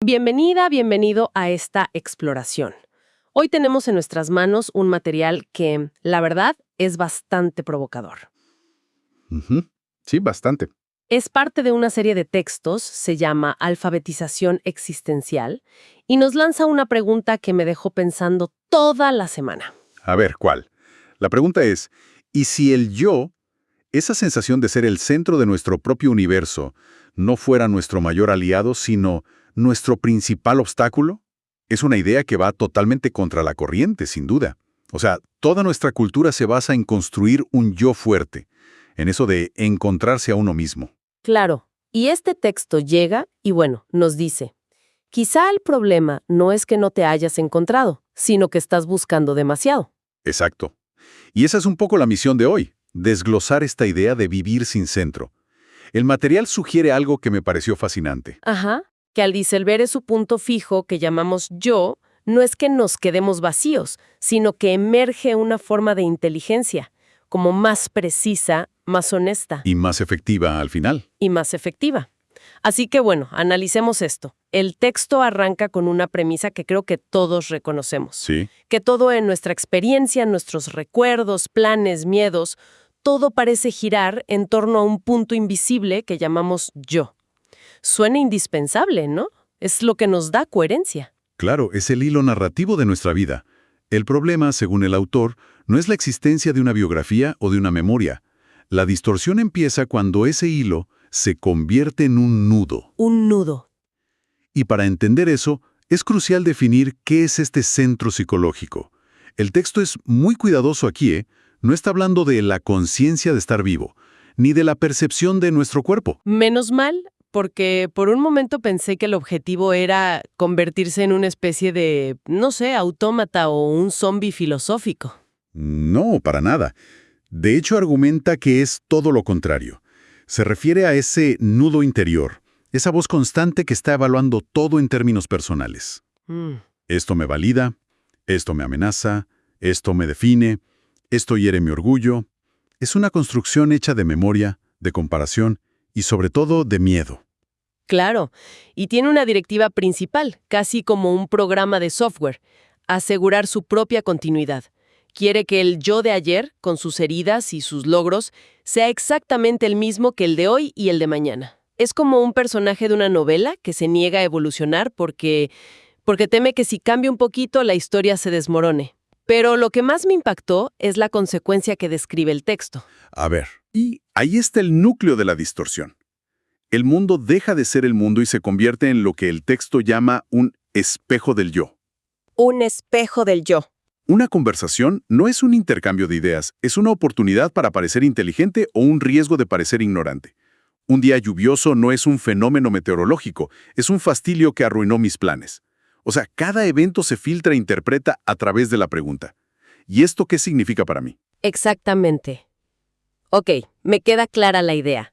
Bienvenida, bienvenido a esta exploración. Hoy tenemos en nuestras manos un material que, la verdad, es bastante provocador. Ujú. Sí, bastante. Es parte de una serie de textos, se llama Alfabetización Existencial, y nos lanza una pregunta que me dejó pensando toda la semana. A ver, ¿cuál? La pregunta es, ¿y si el yo, esa sensación de ser el centro de nuestro propio universo, no fuera nuestro mayor aliado, sino nuestro principal obstáculo? Es una idea que va totalmente contra la corriente, sin duda. O sea, toda nuestra cultura se basa en construir un yo fuerte, en eso de encontrarse a uno mismo. Claro, y este texto llega y bueno, nos dice, quizá el problema no es que no te hayas encontrado, sino que estás buscando demasiado. Exacto. Y esa es un poco la misión de hoy, desglosar esta idea de vivir sin centro. El material sugiere algo que me pareció fascinante. Ajá, que al disolver su punto fijo que llamamos yo, no es que nos quedemos vacíos, sino que emerge una forma de inteligencia, como más precisa, más honesta Y más efectiva al final. y más efectiva. Así que bueno, analicemos esto. El texto arranca con una premisa que creo que todos reconocemos. Sí. Que todo en nuestra experiencia, nuestros recuerdos, planes, miedos, todo parece girar en torno a un punto invisible que llamamos yo. Suena indispensable, ¿no? Es lo que nos da coherencia. Claro, es el hilo narrativo de nuestra vida. El problema, según el autor, no es la existencia de una biografía o de una memoria. La distorsión empieza cuando ese hilo se convierte en un nudo. Un nudo. Y para entender eso, es crucial definir qué es este centro psicológico. El texto es muy cuidadoso aquí, ¿eh? No está hablando de la conciencia de estar vivo, ni de la percepción de nuestro cuerpo. Menos mal, porque por un momento pensé que el objetivo era convertirse en una especie de, no sé, autómata o un zombi filosófico. No, para nada. De hecho, argumenta que es todo lo contrario. Se refiere a ese nudo interior, esa voz constante que está evaluando todo en términos personales. Esto me valida, esto me amenaza, esto me define, esto hiere mi orgullo. Es una construcción hecha de memoria, de comparación y sobre todo de miedo. Claro, y tiene una directiva principal, casi como un programa de software, asegurar su propia continuidad. Quiere que el yo de ayer, con sus heridas y sus logros, sea exactamente el mismo que el de hoy y el de mañana. Es como un personaje de una novela que se niega a evolucionar porque teme que si cambia un poquito la historia se desmorone. Pero lo que más me impactó es la consecuencia que describe el texto. A ver, y ahí está el núcleo de la distorsión. El mundo deja de ser el mundo y se convierte en lo que el texto llama un espejo del yo. Un espejo del yo. Una conversación no es un intercambio de ideas, es una oportunidad para parecer inteligente o un riesgo de parecer ignorante. Un día lluvioso no es un fenómeno meteorológico, es un fastidio que arruinó mis planes. O sea, cada evento se filtra e interpreta a través de la pregunta. ¿Y esto qué significa para mí? Exactamente. Ok, me queda clara la idea.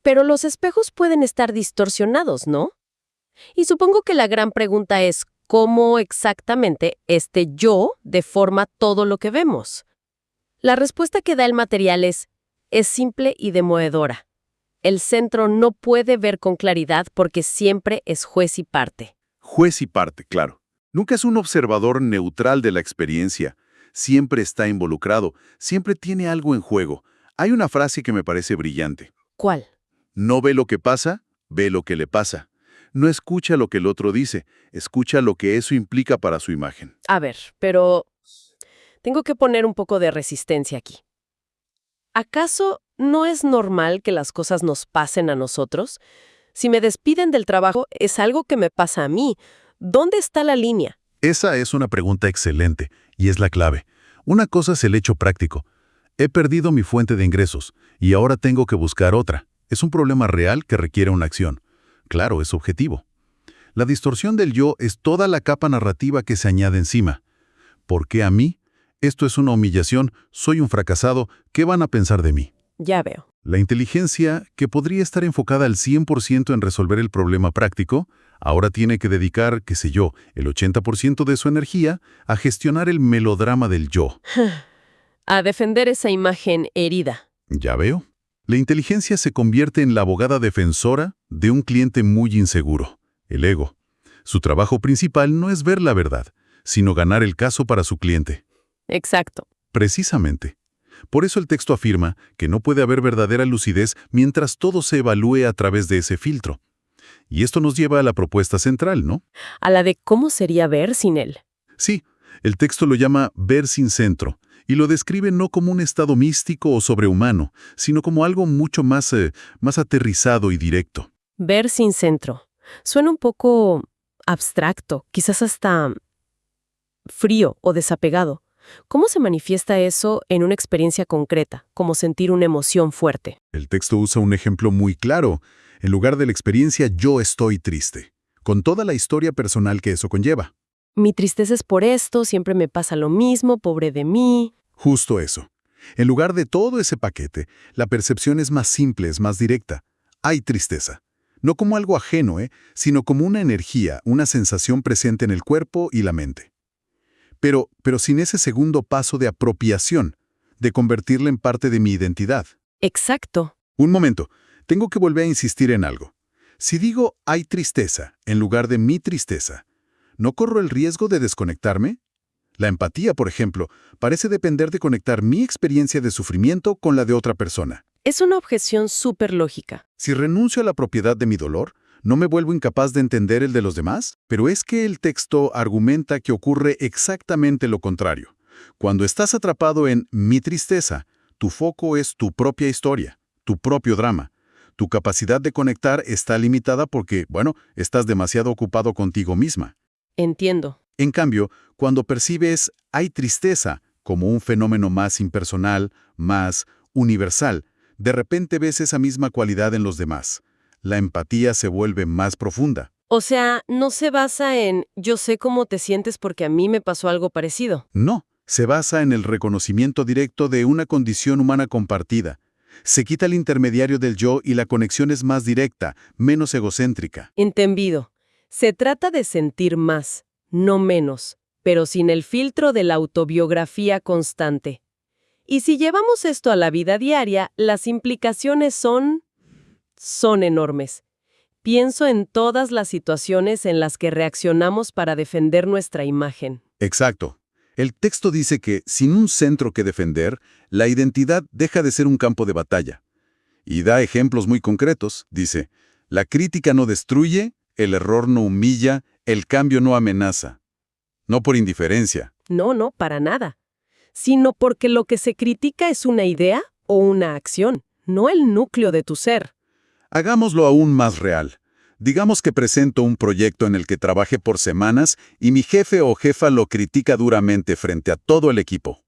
Pero los espejos pueden estar distorsionados, ¿no? Y supongo que la gran pregunta es, ¿cómo exactamente este yo deforma todo lo que vemos? La respuesta que da el material es simple y demoledora. El centro no puede ver con claridad porque siempre es juez y parte. Juez y parte, claro. Nunca es un observador neutral de la experiencia. Siempre está involucrado, siempre tiene algo en juego. Hay una frase que me parece brillante. ¿Cuál? No ve lo que pasa, ve lo que le pasa. No escucha lo que el otro dice, escucha lo que eso implica para su imagen. A ver, pero tengo que poner un poco de resistencia aquí. ¿Acaso no es normal que las cosas nos pasen a nosotros? Si me despiden del trabajo, es algo que me pasa a mí. ¿Dónde está la línea? Esa es una pregunta excelente, y es la clave. Una cosa es el hecho práctico. He perdido mi fuente de ingresos, y ahora tengo que buscar otra. Es un problema real que requiere una acción. Claro, es objetivo. La distorsión del yo es toda la capa narrativa que se añade encima. ¿Por qué a mí? Esto es una humillación, soy un fracasado, ¿qué van a pensar de mí? Ya veo. La inteligencia, que podría estar enfocada al 100% en resolver el problema práctico, ahora tiene que dedicar, qué sé yo, el 80% de su energía a gestionar el melodrama del yo. A defender esa imagen herida. ¿Ya veo? La inteligencia se convierte en la abogada defensora de un cliente muy inseguro, el ego. Su trabajo principal no es ver la verdad, sino ganar el caso para su cliente. Exacto. Precisamente. Por eso el texto afirma que no puede haber verdadera lucidez mientras todo se evalúe a través de ese filtro. Y esto nos lleva a la propuesta central, ¿no? A la de cómo sería ver sin él. Sí, el texto lo llama ver sin centro, y lo describe no como un estado místico o sobrehumano, sino como algo mucho más aterrizado y directo. Ver sin centro. Suena un poco abstracto, quizás hasta frío o desapegado. ¿Cómo se manifiesta eso en una experiencia concreta, como sentir una emoción fuerte? El texto usa un ejemplo muy claro. En lugar de la experiencia, yo estoy triste, con toda la historia personal que eso conlleva. Mi tristeza es por esto, siempre me pasa lo mismo, pobre de mí. Justo eso. En lugar de todo ese paquete, la percepción es más simple, es más directa. Hay tristeza. No como algo ajeno, sino como una energía, una sensación presente en el cuerpo y la mente. Pero sin ese segundo paso de apropiación, de convertirla en parte de mi identidad. Exacto. Un momento, tengo que volver a insistir en algo. Si digo hay tristeza en lugar de mi tristeza, ¿no corro el riesgo de desconectarme? La empatía, por ejemplo, parece depender de conectar mi experiencia de sufrimiento con la de otra persona. Es una objeción súper lógica. Si renuncio a la propiedad de mi dolor, ¿no me vuelvo incapaz de entender el de los demás? Pero es que el texto argumenta que ocurre exactamente lo contrario. Cuando estás atrapado en mi tristeza, tu foco es tu propia historia, tu propio drama. Tu capacidad de conectar está limitada porque, estás demasiado ocupado contigo misma. Entiendo. En cambio, cuando percibes hay tristeza como un fenómeno más impersonal, más universal, de repente ves esa misma cualidad en los demás. La empatía se vuelve más profunda. O sea, no se basa en yo sé cómo te sientes porque a mí me pasó algo parecido. No, se basa en el reconocimiento directo de una condición humana compartida. Se quita el intermediario del yo y la conexión es más directa, menos egocéntrica. Entendido. Se trata de sentir más, no menos, pero sin el filtro de la autobiografía constante. Y si llevamos esto a la vida diaria, las implicaciones son enormes. Pienso en todas las situaciones en las que reaccionamos para defender nuestra imagen. Exacto. El texto dice que, sin un centro que defender, la identidad deja de ser un campo de batalla. Y da ejemplos muy concretos. Dice, la crítica no destruye, el error no humilla, el cambio no amenaza. No por indiferencia. No, para nada. Sino porque lo que se critica es una idea o una acción, no el núcleo de tu ser. Hagámoslo aún más real. Digamos que presento un proyecto en el que trabajé por semanas y mi jefe o jefa lo critica duramente frente a todo el equipo.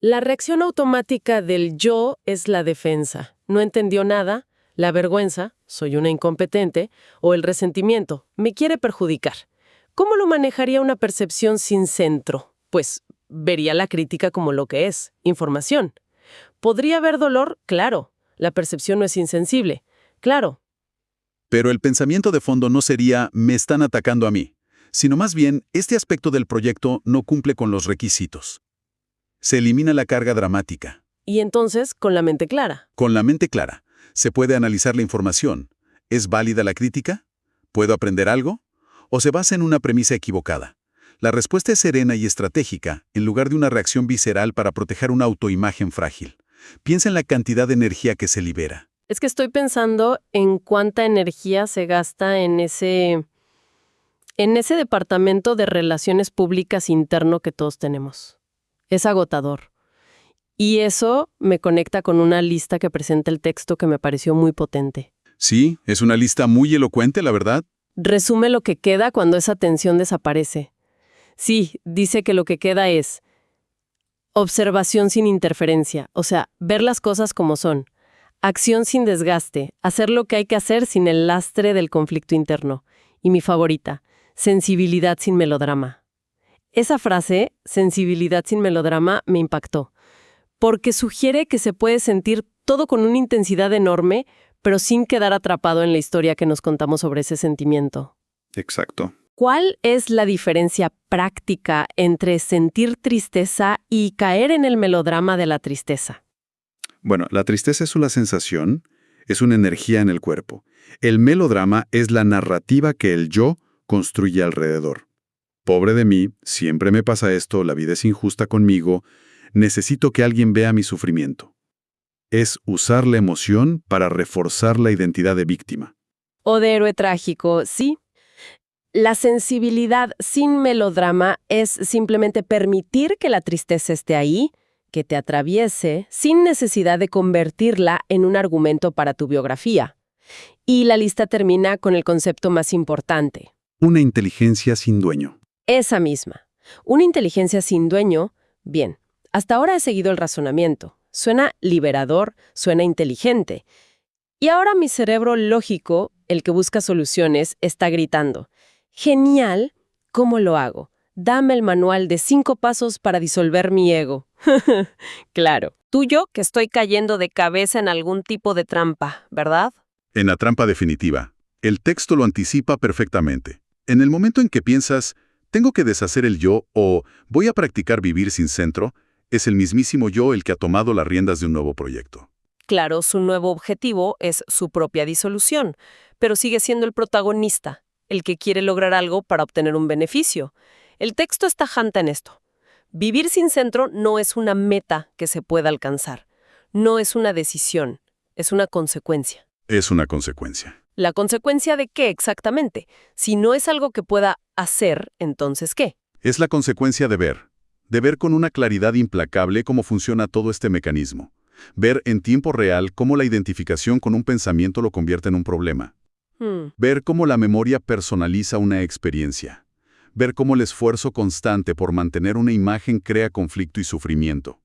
La reacción automática del yo es la defensa. No entendió nada, la vergüenza, soy una incompetente, o el resentimiento, me quiere perjudicar. ¿Cómo lo manejaría una percepción sin centro? Pues vería la crítica como lo que es, información. ¿Podría haber dolor? Claro. La percepción no es insensible. Claro. Pero el pensamiento de fondo no sería me están atacando a mí, sino más bien este aspecto del proyecto no cumple con los requisitos. Se elimina la carga dramática. Y entonces, con la mente clara. Con la mente clara, se puede analizar la información. ¿Es válida la crítica? ¿Puedo aprender algo? ¿O se basa en una premisa equivocada? La respuesta es serena y estratégica, en lugar de una reacción visceral para proteger una autoimagen frágil. Piensa en la cantidad de energía que se libera. Es que estoy pensando en cuánta energía se gasta en ese departamento de relaciones públicas interno que todos tenemos. Es agotador. Y eso me conecta con una lista que presenta el texto que me pareció muy potente. Sí, es una lista muy elocuente, la verdad. Resume lo que queda cuando esa tensión desaparece. Sí, dice que lo que queda es observación sin interferencia, o sea, ver las cosas como son. Acción sin desgaste, hacer lo que hay que hacer sin el lastre del conflicto interno. Y mi favorita, sensibilidad sin melodrama. Esa frase, sensibilidad sin melodrama, me impactó, porque sugiere que se puede sentir todo con una intensidad enorme, pero sin quedar atrapado en la historia que nos contamos sobre ese sentimiento. Exacto. ¿Cuál es la diferencia práctica entre sentir tristeza y caer en el melodrama de la tristeza? Bueno, la tristeza es una sensación, es una energía en el cuerpo. El melodrama es la narrativa que el yo construye alrededor. Pobre de mí, siempre me pasa esto, la vida es injusta conmigo, necesito que alguien vea mi sufrimiento. Es usar la emoción para reforzar la identidad de víctima. O de héroe trágico, sí. La sensibilidad sin melodrama es simplemente permitir que la tristeza esté ahí, que te atraviese, sin necesidad de convertirla en un argumento para tu biografía. Y la lista termina con el concepto más importante. Una inteligencia sin dueño. Esa misma. Una inteligencia sin dueño, bien, hasta ahora he seguido el razonamiento. Suena liberador, suena inteligente. Y ahora mi cerebro lógico, el que busca soluciones, está gritando: ¡genial! ¿Cómo lo hago? Dame el manual de 5 pasos para disolver mi ego. Claro, tú y yo que estoy cayendo de cabeza en algún tipo de trampa, ¿verdad? En la trampa definitiva, el texto lo anticipa perfectamente. En el momento en que piensas, tengo que deshacer el yo o voy a practicar vivir sin centro, es el mismísimo yo el que ha tomado las riendas de un nuevo proyecto. Claro, su nuevo objetivo es su propia disolución, pero sigue siendo el protagonista, el que quiere lograr algo para obtener un beneficio. El texto es tajante en esto. Vivir sin centro no es una meta que se pueda alcanzar. No es una decisión, es una consecuencia. Es una consecuencia. ¿La consecuencia de qué exactamente? Si no es algo que pueda hacer, ¿entonces qué? Es la consecuencia de ver con una claridad implacable cómo funciona todo este mecanismo. Ver en tiempo real cómo la identificación con un pensamiento lo convierte en un problema. Ver cómo la memoria personaliza una experiencia. Ver cómo el esfuerzo constante por mantener una imagen crea conflicto y sufrimiento.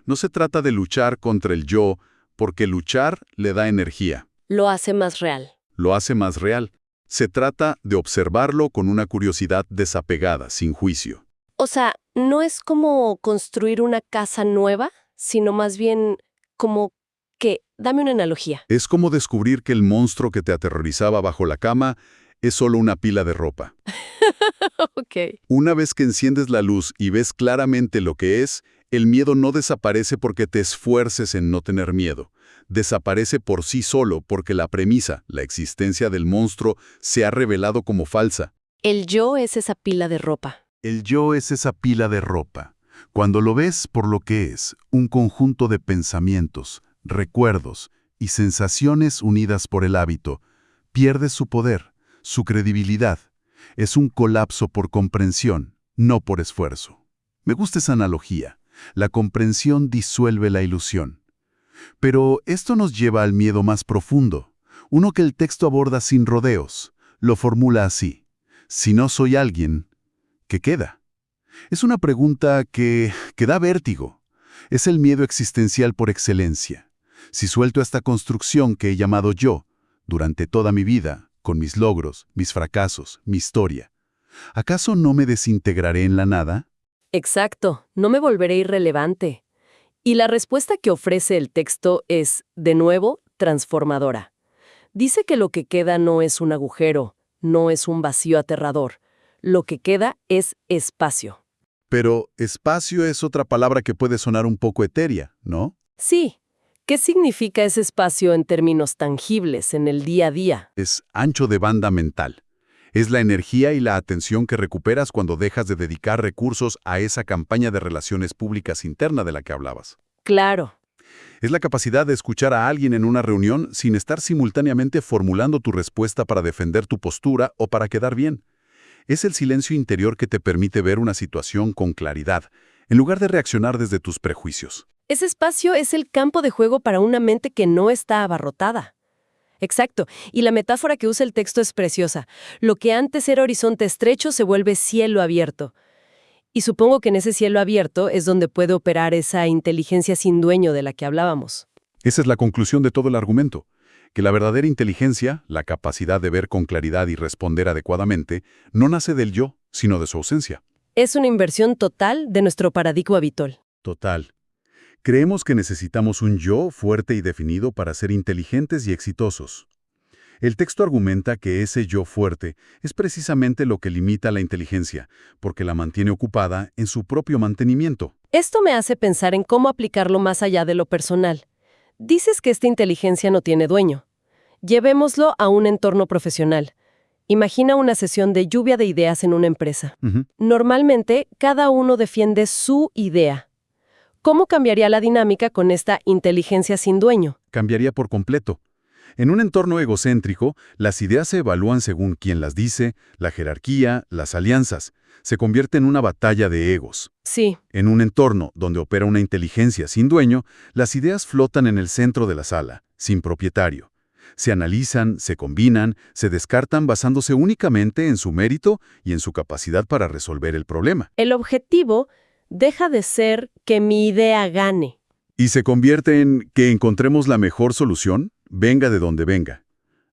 No se trata de luchar contra el yo, porque luchar le da energía. Lo hace más real. Lo hace más real. Se trata de observarlo con una curiosidad desapegada, sin juicio. O sea, no es como construir una casa nueva, sino más bien como que, dame una analogía. Es como descubrir que el monstruo que te aterrorizaba bajo la cama es solo una pila de ropa. Ok. Una vez que enciendes la luz y ves claramente lo que es, el miedo no desaparece porque te esfuerces en no tener miedo. Desaparece por sí solo porque la premisa, la existencia del monstruo, se ha revelado como falsa. El yo es esa pila de ropa. El yo es esa pila de ropa. Cuando lo ves por lo que es, un conjunto de pensamientos, recuerdos y sensaciones unidas por el hábito, pierde su poder, su credibilidad. Es un colapso por comprensión, no por esfuerzo. Me gusta esa analogía. La comprensión disuelve la ilusión. Pero esto nos lleva al miedo más profundo, uno que el texto aborda sin rodeos. Lo formula así: si no soy alguien, ¿qué queda? Es una pregunta que da vértigo. Es el miedo existencial por excelencia. Si suelto esta construcción que he llamado yo, durante toda mi vida, con mis logros, mis fracasos, mi historia, ¿acaso no me desintegraré en la nada? Exacto, no me volveré irrelevante. Y la respuesta que ofrece el texto es, de nuevo, transformadora. Dice que lo que queda no es un agujero, no es un vacío aterrador. Lo que queda es espacio. Pero espacio es otra palabra que puede sonar un poco etérea, ¿no? Sí. ¿Qué significa ese espacio en términos tangibles, en el día a día? Es ancho de banda mental. Es la energía y la atención que recuperas cuando dejas de dedicar recursos a esa campaña de relaciones públicas interna de la que hablabas. Claro. Es la capacidad de escuchar a alguien en una reunión sin estar simultáneamente formulando tu respuesta para defender tu postura o para quedar bien. Es el silencio interior que te permite ver una situación con claridad, en lugar de reaccionar desde tus prejuicios. Ese espacio es el campo de juego para una mente que no está abarrotada. Exacto, y la metáfora que usa el texto es preciosa. Lo que antes era horizonte estrecho se vuelve cielo abierto. Y supongo que en ese cielo abierto es donde puede operar esa inteligencia sin dueño de la que hablábamos. Esa es la conclusión de todo el argumento, que la verdadera inteligencia, la capacidad de ver con claridad y responder adecuadamente, no nace del yo, sino de su ausencia. Es una inversión total de nuestro paradigma habitual. Total. Creemos que necesitamos un yo fuerte y definido para ser inteligentes y exitosos. El texto argumenta que ese yo fuerte es precisamente lo que limita la inteligencia, porque la mantiene ocupada en su propio mantenimiento. Esto me hace pensar en cómo aplicarlo más allá de lo personal. Dices que esta inteligencia no tiene dueño. Llevémoslo a un entorno profesional. Imagina una sesión de lluvia de ideas en una empresa. Ujú. Normalmente, cada uno defiende su idea. ¿Cómo cambiaría la dinámica con esta inteligencia sin dueño? Cambiaría por completo. En un entorno egocéntrico, las ideas se evalúan según quién las dice, la jerarquía, las alianzas. Se convierte en una batalla de egos. Sí, En un entorno donde opera una inteligencia sin dueño, las ideas flotan en el centro de la sala, sin propietario. Se analizan, se combinan, se descartan basándose únicamente en su mérito y en su capacidad para resolver el problema. el objetivo deja de ser que mi idea gane. Y se convierte en que encontremos la mejor solución, venga de donde venga.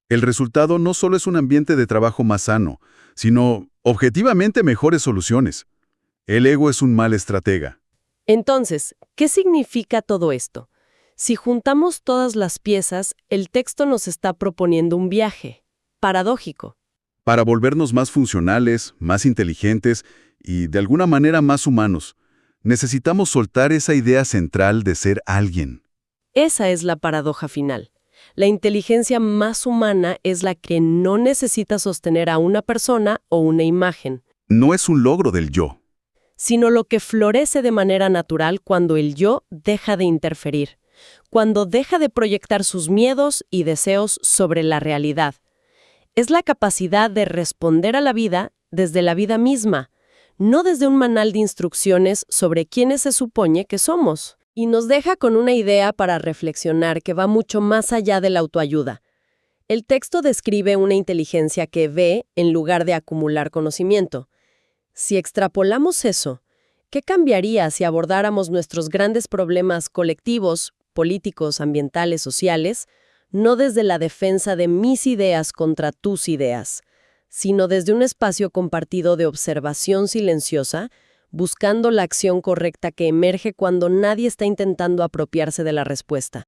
El resultado no solo es un ambiente de trabajo más sano, sino objetivamente mejores soluciones. El ego es un mal estratega. Entonces, ¿qué significa todo esto? Si juntamos todas las piezas, el texto nos está proponiendo un viaje. Paradójico. Para volvernos más funcionales, más inteligentes y de alguna manera más humanos, necesitamos soltar esa idea central de ser alguien. Esa es la paradoja final. La inteligencia más humana es la que no necesita sostener a una persona o una imagen, No es un logro del yo. sino lo que florece de manera natural cuando el yo deja de interferir, cuando deja de proyectar sus miedos y deseos sobre la realidad. Es la capacidad de responder a la vida desde la vida misma, no desde un manual de instrucciones sobre quiénes se supone que somos. Y nos deja con una idea para reflexionar que va mucho más allá de la autoayuda. El texto describe una inteligencia que ve en lugar de acumular conocimiento. Si extrapolamos eso, ¿qué cambiaría si abordáramos nuestros grandes problemas colectivos, políticos, ambientales, sociales, no desde la defensa de mis ideas contra tus ideas, sino desde un espacio compartido de observación silenciosa, buscando la acción correcta que emerge cuando nadie está intentando apropiarse de la respuesta?